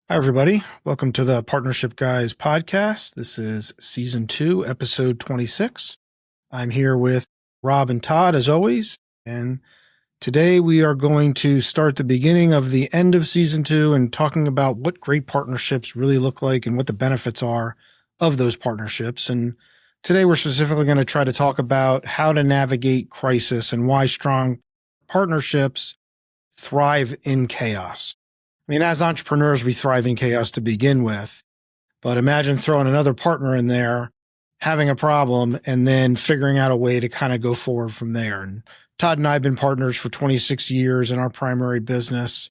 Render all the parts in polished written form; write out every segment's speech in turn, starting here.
Hi, everybody. Welcome to the Partnership Guys podcast. This is season 2, episode 26. I'm here with Rob and Todd, as always. And today we are going to start the beginning of the end of season 2 and talking about what great partnerships really look like and what the benefits are of those partnerships. And today we're specifically going to try to talk about how to navigate crisis and why strong partnerships thrive in chaos. I mean, as entrepreneurs, we thrive in chaos to begin with, but imagine throwing another partner in there, having a problem, and then figuring out a way to kind of go forward from there. And Todd and I have been partners for 26 years in our primary business,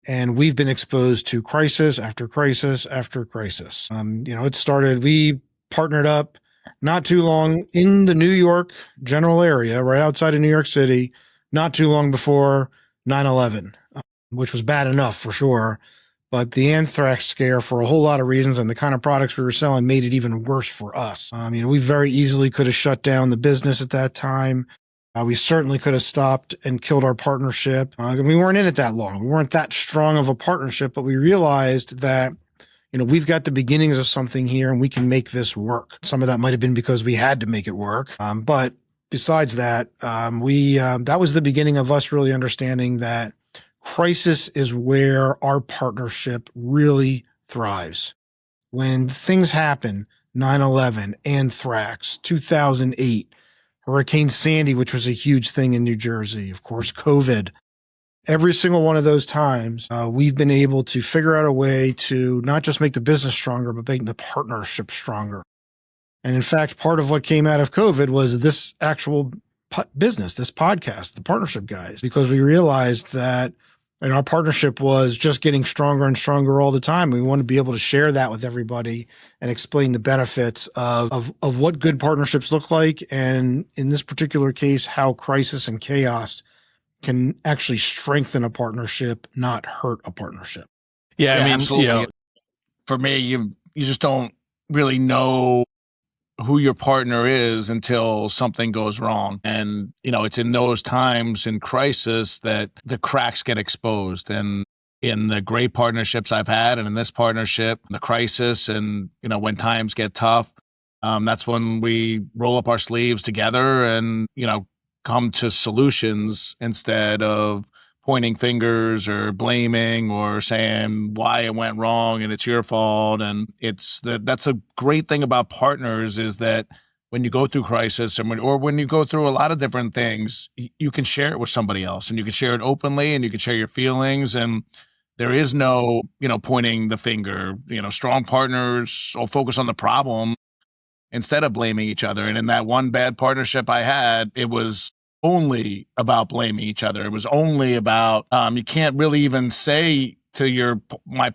and we've been exposed to crisis after crisis after crisis. We partnered up not too long in the New York general area, right outside of New York City, not too long before 9/11. Which was bad enough for sure. But the anthrax scare, for a whole lot of reasons, and the kind of products we were selling made it even worse for us. We very easily could have shut down the business at that time. We certainly could have stopped and killed our partnership. We weren't in it that long. We weren't that strong of a partnership, but we realized that we've got the beginnings of something here and we can make this work. Some of that might have been because we had to make it work. But besides that, that was the beginning of us really understanding that crisis is where our partnership really thrives. When things happen, 9/11, anthrax, 2008, Hurricane Sandy, which was a huge thing in New Jersey, of course, COVID, every single one of those times, we've been able to figure out a way to not just make the business stronger, but make the partnership stronger. And in fact, part of what came out of COVID was this actual business, this podcast, the Partnership Guys, because we realized that our partnership was just getting stronger and stronger all the time. We want to be able to share that with everybody and explain the benefits of what good partnerships look like. And in this particular case, how crisis and chaos can actually strengthen a partnership, not hurt a partnership. Yeah, I mean, absolutely. For me, you just don't really know who your partner is until something goes wrong. And, it's in those times in crisis that the cracks get exposed. And in the great partnerships I've had, and in this partnership, the crisis, and, when times get tough, that's when we roll up our sleeves together and, come to solutions instead of pointing fingers or blaming or saying why it went wrong and it's your fault. And that's a great thing about partners, is that when you go through crisis or when you go through a lot of different things, you can share it with somebody else, and you can share it openly, and you can share your feelings, and there is no, pointing the finger. Strong partners will focus on the problem instead of blaming each other. And in that one bad partnership I had, it was only about blaming each other. It was only about, you can't really even say to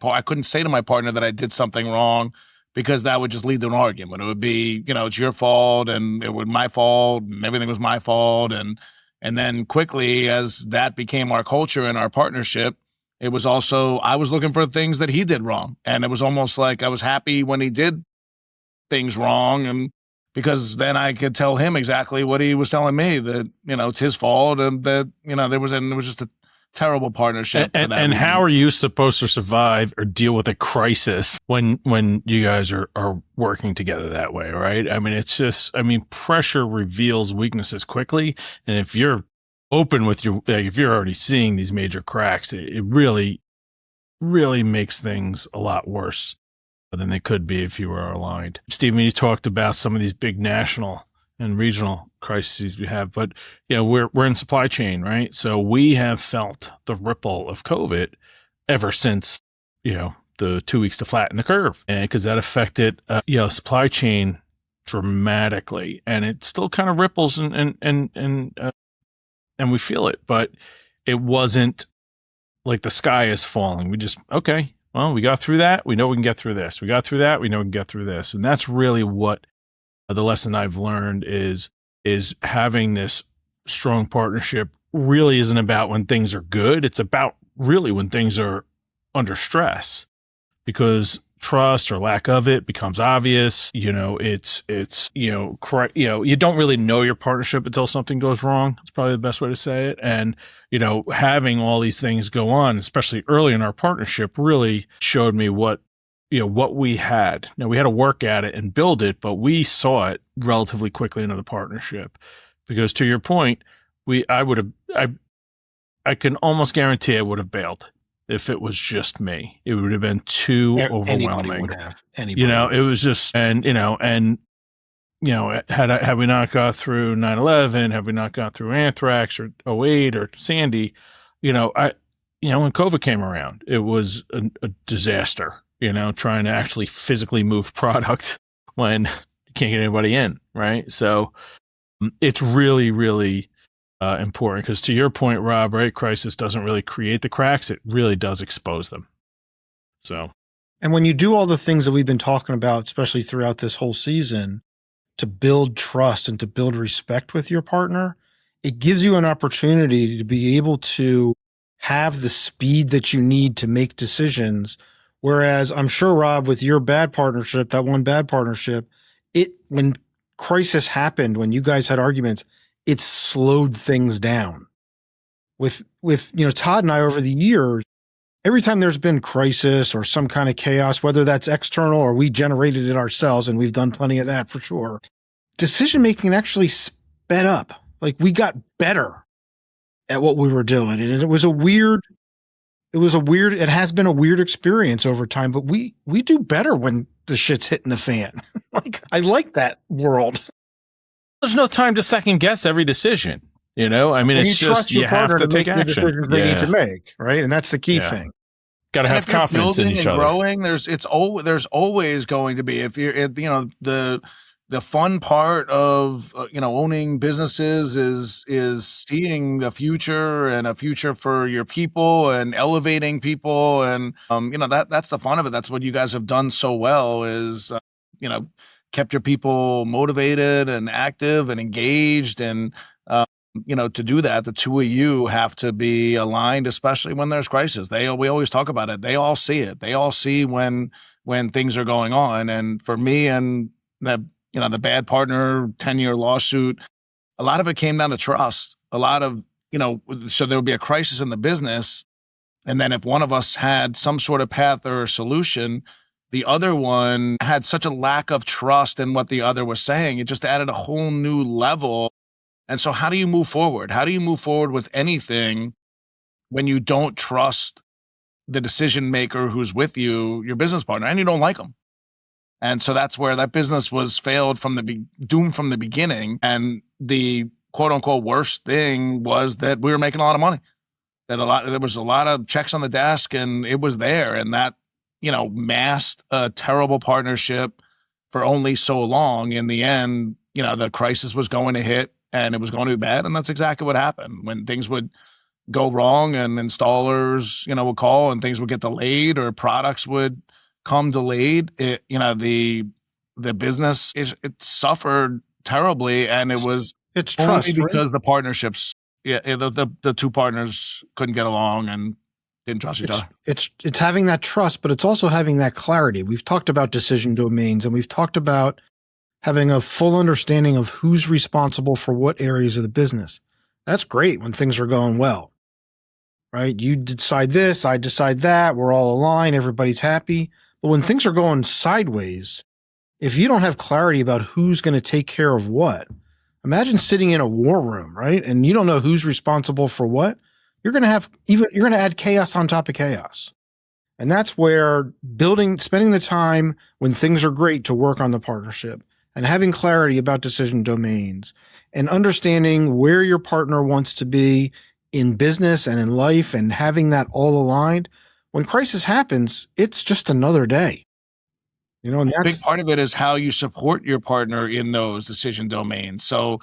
I couldn't say to my partner that I did something wrong, because that would just lead to an argument. It would be, it's your fault, and it was my fault, and everything was my fault. And then quickly, as that became our culture in our partnership, it was also, I was looking for things that he did wrong. And it was almost like I was happy when he did things wrong, and because then I could tell him exactly what he was telling me, that, it's his fault, and that, it was just a terrible partnership. And how are you supposed to survive or deal with a crisis when you guys are working together that way, right? I mean, pressure reveals weaknesses quickly. And if you're open with if you're already seeing these major cracks, it really, really makes things a lot worse than they could be if you were aligned. Stephen, you talked about some of these big national and regional crises we have, but we're in supply chain, right? So we have felt the ripple of COVID ever since the 2 weeks to flatten the curve, and because that affected supply chain dramatically, and it still kind of ripples and we feel it, but it wasn't like the sky is falling. We just well, we got through that. We know we can get through this. We got through that. We know we can get through this. And that's really what the lesson I've learned is having this strong partnership really isn't about when things are good. It's about really when things are under stress, because trust or lack of it becomes obvious. You know, you don't really know your partnership until something goes wrong. It's probably the best way to say it. And, having all these things go on, especially early in our partnership, really showed me what we had. Now, we had to work at it and build it, but we saw it relatively quickly into the partnership. Because to your point, I can almost guarantee I would have bailed if it was just me. It would have been too Anybody overwhelming. would have. Anybody. It was just, and had we not got through 9/11, have we not got through anthrax or '08 or Sandy, when COVID came around, it was a disaster, trying to actually physically move product when you can't get anybody in, right? So it's really, really important because to your point, Rob, right, crisis doesn't really create the cracks. It really does expose them. So, and when you do all the things that we've been talking about, especially throughout this whole season, to build trust and to build respect with your partner, it gives you an opportunity to be able to have the speed that you need to make decisions. Whereas I'm sure, Rob, with your bad partnership, that one bad partnership, when crisis happened, when you guys had arguments, it slowed things down. With Todd and I over the years, every time there's been crisis or some kind of chaos, whether that's external or we generated it ourselves, and we've done plenty of that for sure, decision-making actually sped up. Like we got better at what we were doing. And it has been a weird experience over time, but we do better when the shit's hitting the fan. Like I like that world. There's no time to second guess every decision. It's just you have to take action. The decisions they need to make, right? And that's the key thing. Got to have confidence in each other. Growing, there's always going to be, if you're the fun part of owning businesses is seeing the future and a future for your people and elevating people, and that's the fun of it. That's what you guys have done so well is kept your people motivated and active and engaged. And, to do that, the two of you have to be aligned, especially when there's crisis. We always talk about it. They all see it. They all see when things are going on. And for me and the bad partner 10-year lawsuit, a lot of it came down to trust. A lot of, so there would be a crisis in the business. And then if one of us had some sort of path or solution, the other one had such a lack of trust in what the other was saying. It just added a whole new level. And so how do you move forward? How do you move forward with anything when you don't trust the decision maker who's with you, your business partner, and you don't like them? And so that's where that business was doomed from the beginning. And the quote unquote worst thing was that we were making a lot of money, there was a lot of checks on the desk, and it was there. And that, masked a terrible partnership for only so long. In the end, the crisis was going to hit and it was going to be bad. And that's exactly what happened. When things would go wrong and installers, would call and things would get delayed or products would come delayed, the business it suffered terribly. And it's trust, only because right? The partnerships, the two partners couldn't get along and didn't trust each other. It's having that trust, but it's also having that clarity. We've talked about decision domains, and we've talked about having a full understanding of who's responsible for what areas of the business. That's great when things are going well, right? You decide this, I decide that, we're all aligned, everybody's happy. But when things are going sideways, if you don't have clarity about who's going to take care of what, imagine sitting in a war room, right? And you don't know who's responsible for what. You're going to add chaos on top of chaos. And that's where spending the time when things are great to work on the partnership and having clarity about decision domains and understanding where your partner wants to be in business and in life and having that all aligned. When crisis happens, it's just another day. And that's a big part of it is how you support your partner in those decision domains. So,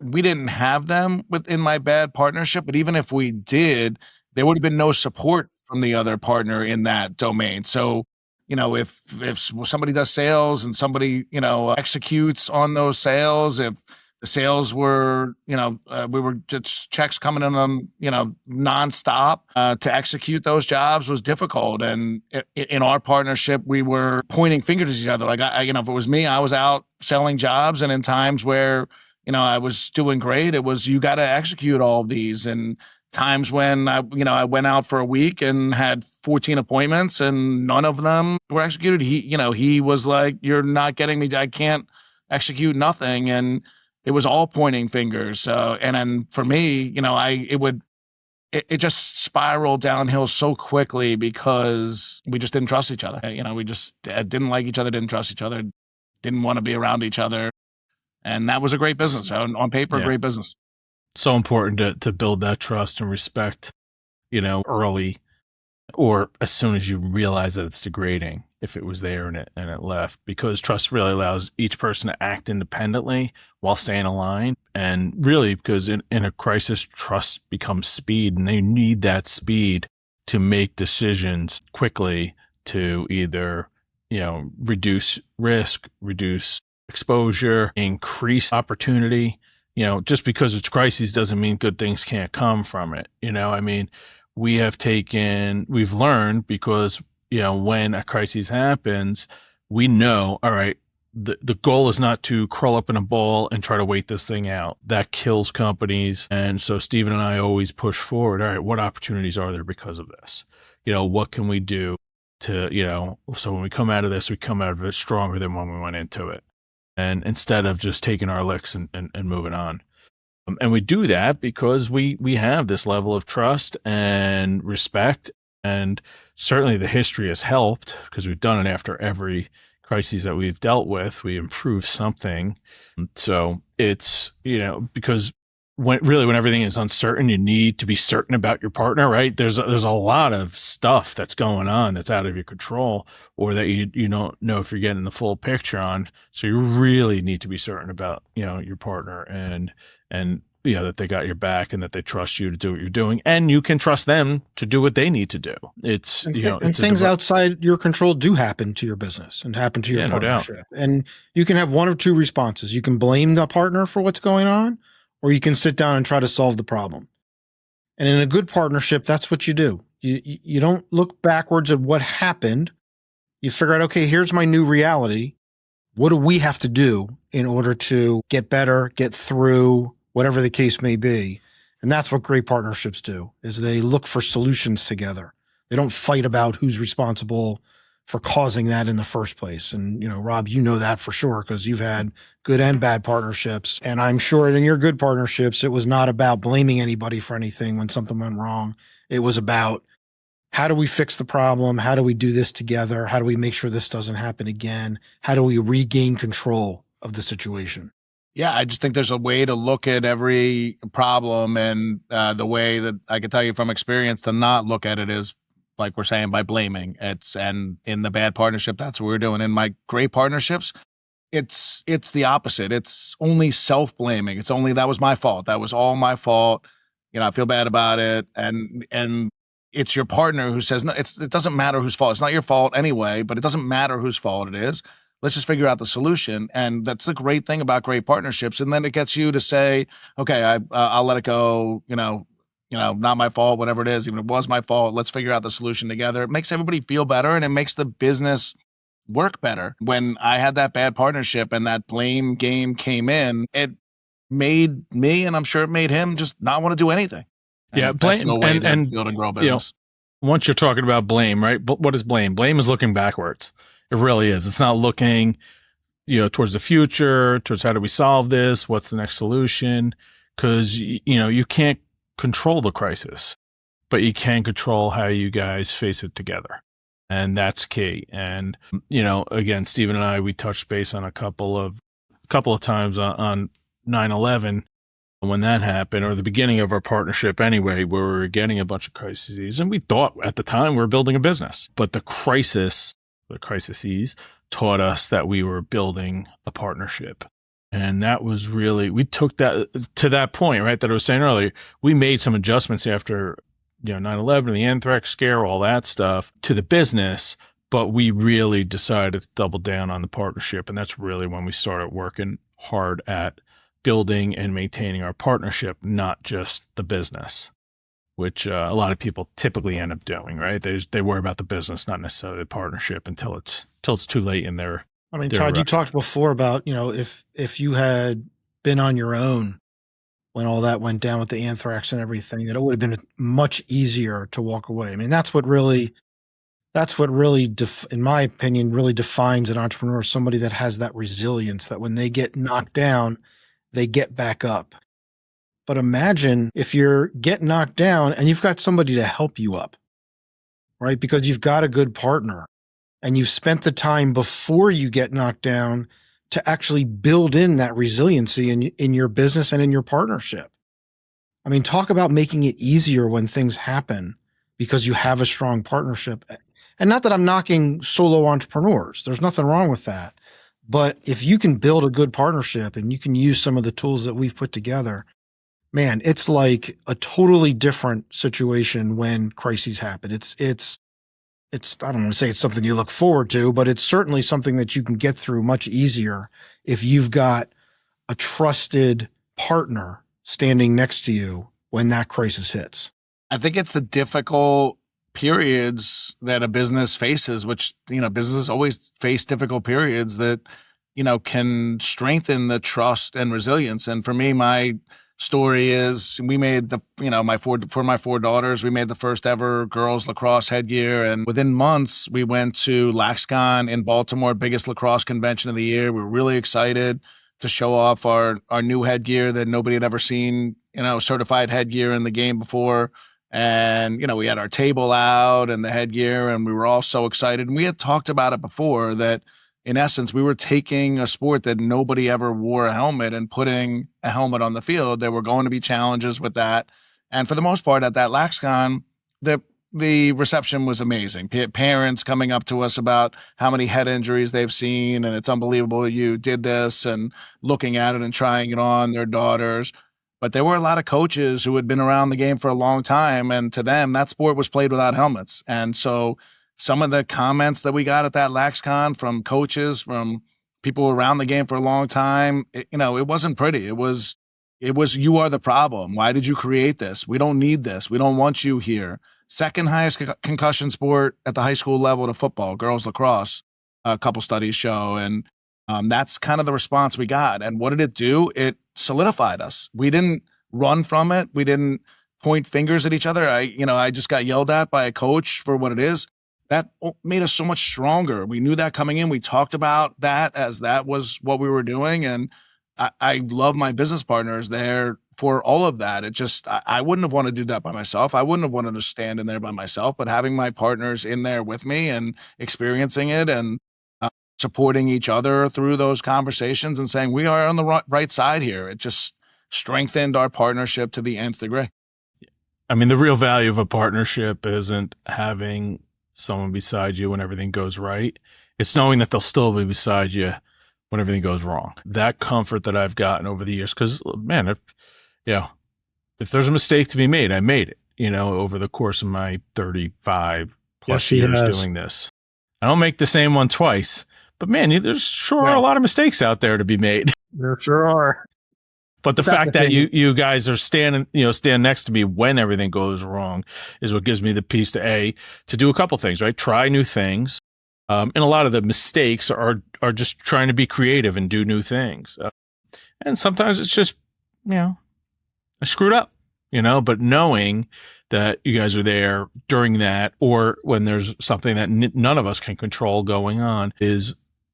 we didn't have them within my bad partnership, but even if we did, there would have been no support from the other partner in that domain. So, if somebody does sales and somebody, executes on those sales, if The sales were, we were just checks coming in nonstop. To execute those jobs was difficult. And in our partnership, we were pointing fingers at each other. Like, if it was me, I was out selling jobs. And in times where, I was doing great, it was, you got to execute all of these. And times when I went out for a week and had 14 appointments and none of them were executed. He was like, you're not getting me. I can't execute nothing. And it was all pointing fingers. And then for me, it just spiraled downhill so quickly because we just didn't trust each other. We just didn't like each other, didn't trust each other, didn't want to be around each other. And that was a great business. On paper, great business. So important to build that trust and respect, early, or as soon as you realize that it's degrading, if it was there and it left, because trust really allows each person to act independently while staying aligned. And really, because in a crisis, trust becomes speed, and they need that speed to make decisions quickly to either, reduce risk, reduce exposure, increase opportunity. Just because it's crises doesn't mean good things can't come from it. We've learned, because, when a crisis happens, we know, all right, the goal is not to curl up in a ball and try to wait this thing out. That kills companies. And so Stephen and I always push forward. All right, what opportunities are there because of this? What can we do to, so when we come out of this, we come out of it stronger than when we went into it. And instead of just taking our licks and moving on. And we do that because we have this level of trust and respect. And certainly the history has helped, because we've done it after every crisis that we've dealt with. We improve something. So it's, because when everything is uncertain, you need to be certain about your partner, right? There's a lot of stuff that's going on that's out of your control, or that you don't know if you're getting the full picture on. So you really need to be certain about, your partner and that they got your back and that they trust you to do what you're doing, and you can trust them to do what they need to do. It's, and things outside your control do happen to your business and happen to your partnership. No doubt. And you can have one of two responses. You can blame the partner for what's going on, or you can sit down and try to solve the problem. And in a good partnership, that's what you do. You don't look backwards at what happened. You figure out, okay, here's my new reality. What do we have to do in order to get better, get through, whatever the case may be? And that's what great partnerships do, is they look for solutions together. They don't fight about who's responsible for causing that in the first place. And, Rob, you know that for sure, because you've had good and bad partnerships. And I'm sure in your good partnerships, it was not about blaming anybody for anything when something went wrong. It was about, how do we fix the problem? How do we do this together? How do we make sure this doesn't happen again? How do we regain control of the situation? Yeah, I just think there's a way to look at every problem, and the way that I can tell you from experience to not look at it is, like we're saying, by blaming. And in the bad partnership, that's what we're doing. In my great partnerships, it's the opposite. It's only self-blaming. It's only, that was my fault. That was all my fault. I feel bad about it. And it's your partner who says, no, it doesn't matter whose fault. It's not your fault anyway, but it doesn't matter whose fault it is. Let's just figure out the solution. And that's the great thing about great partnerships. And then it gets you to say, okay, I'll let it go, not my fault, whatever it is, even if it was my fault, let's figure out the solution together. It makes everybody feel better, and it makes the business work better. When I had that bad partnership and that blame game came in, it made me, and I'm sure it made him, just not want to do anything. Yeah, blame, no way and build and grow a business. Once you're talking about blame, right? But what is blame? Blame is looking backwards. It really is. It's not looking, towards the future, towards how do we solve this? What's the next solution? Because, you can't control the crisis, but you can control how you guys face it together. And that's key. And, again, Stephen and I, we touched base on a couple of times on 9/11 when that happened, or the beginning of our partnership anyway, where we were getting a bunch of crises. And we thought at the time we were building a business, but the crises taught us that we were building a partnership. And that was really, we took that to that point, right, that I was saying earlier. We made some adjustments after, 9/11, the anthrax scare, all that stuff to the business, but we really decided to double down on the partnership. And that's really when we started working hard at building and maintaining our partnership, not just the business, which a lot of people typically end up doing, right? They worry about the business, not necessarily the partnership until it's too late in their. I mean, Todd, you talked before about, if you had been on your own when all that went down with the anthrax and everything, that it would have been much easier to walk away. I mean, that's what really, in my opinion, really defines an entrepreneur, somebody that has that resilience, that when they get knocked down, they get back up. But imagine if you're getting knocked down and you've got somebody to help you up, right? Because you've got a good partner and you've spent the time before you get knocked down to actually build in that resiliency in your business and in your partnership. I mean, talk about making it easier when things happen because you have a strong partnership. And not that I'm knocking solo entrepreneurs. There's nothing wrong with that. But if you can build a good partnership and you can use some of the tools that we've put together, man, it's like a totally different situation when crises happen. It's I don't want to say it's something you look forward to, but it's certainly something that you can get through much easier if you've got a trusted partner standing next to you when that crisis hits. I think it's the difficult periods that a business faces, which, businesses always face difficult periods that, can strengthen the trust and resilience. And for me, my story is we made for my four daughters, we made the first ever girls lacrosse headgear. And within months, we went to LaxCon in Baltimore, biggest lacrosse convention of the year. We were really excited to show off our new headgear that nobody had ever seen, certified headgear in the game before. And, we had our table out and the headgear, and we were all so excited. And we had talked about it before that, in essence, we were taking a sport that nobody ever wore a helmet and putting a helmet on the field. There were going to be challenges with that. And for the most part, at that LaxCon, the reception was amazing. Parents coming up to us about how many head injuries they've seen, and it's unbelievable you did this, and looking at it and trying it on their daughters. But there were a lot of coaches who had been around the game for a long time, and to them, that sport was played without helmets. And so some of the comments that we got at that LaxCon from coaches, from people around the game for a long time, it wasn't pretty. It was, you are the problem. Why did you create this? We don't need this. We don't want you here. Second highest concussion sport at the high school level to football, girls lacrosse, a couple studies show. And that's kind of the response we got. And what did it do? It solidified us. We didn't run from it. We didn't point fingers at each other. I just got yelled at by a coach for what it is. That made us so much stronger. We knew that coming in. We talked about that as that was what we were doing. And I love my business partners there for all of that. It just, I wouldn't have wanted to do that by myself. I wouldn't have wanted to stand in there by myself, but having my partners in there with me and experiencing it and supporting each other through those conversations and saying we are on the right side here. It just strengthened our partnership to the nth degree. I mean, the real value of a partnership isn't having someone beside you when everything goes right. It's knowing that they'll still be beside you when everything goes wrong. That comfort that I've gotten over the years, because man, if there's a mistake to be made, I made it, over the course of my 35 plus years doing this. I don't make the same one twice. But man, there's sure are a lot of mistakes out there to be made. There sure are. But the fact that you guys are stand next to me when everything goes wrong is what gives me the peace to do a couple things, right? Try new things. And a lot of the mistakes are just trying to be creative and do new things. And sometimes it's just, I screwed up, but knowing that you guys are there during that, or when there's something that none of us can control going on,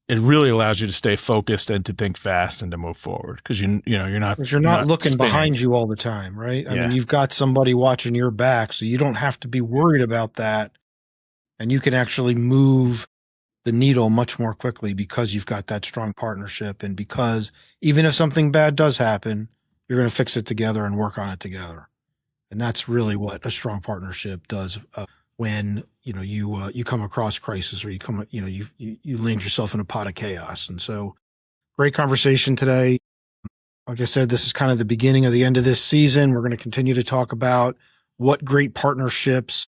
it really allows you to stay focused and to think fast and to move forward because you're not looking spinning behind you all the time, right? I mean, you've got somebody watching your back, so you don't have to be worried about that, and you can actually move the needle much more quickly because you've got that strong partnership, and because even if something bad does happen, you're going to fix it together and work on it together, and that's really what a strong partnership does. When you come across crisis, or you land yourself in a pot of chaos. And so, great conversation today. Like I said, this is kind of the beginning of the end of this season. We're going to continue to talk about what great partnerships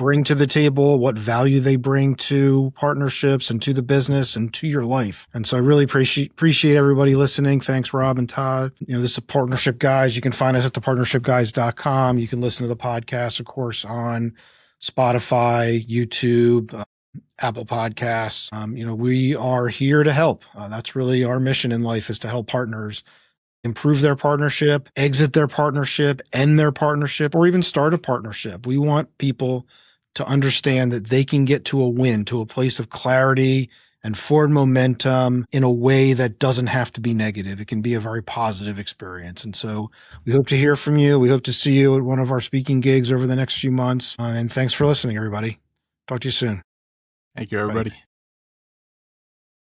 bring to the table, what value they bring to partnerships and to the business and to your life. And so I really appreciate everybody listening. Thanks, Rob and Todd. This is Partnership Guys. You can find us at thepartnershipguys.com. You can listen to the podcast, of course, on Spotify, YouTube, Apple Podcasts. We are here to help. That's really our mission in life, is to help partners improve their partnership, exit their partnership, end their partnership, or even start a partnership. We want people to understand that they can get to a win, to a place of clarity and forward momentum in a way that doesn't have to be negative. It can be a very positive experience. And so we hope to hear from you. We hope to see you at one of our speaking gigs over the next few months. And thanks for listening, everybody. Talk to you soon. Thank you, everybody. Bye.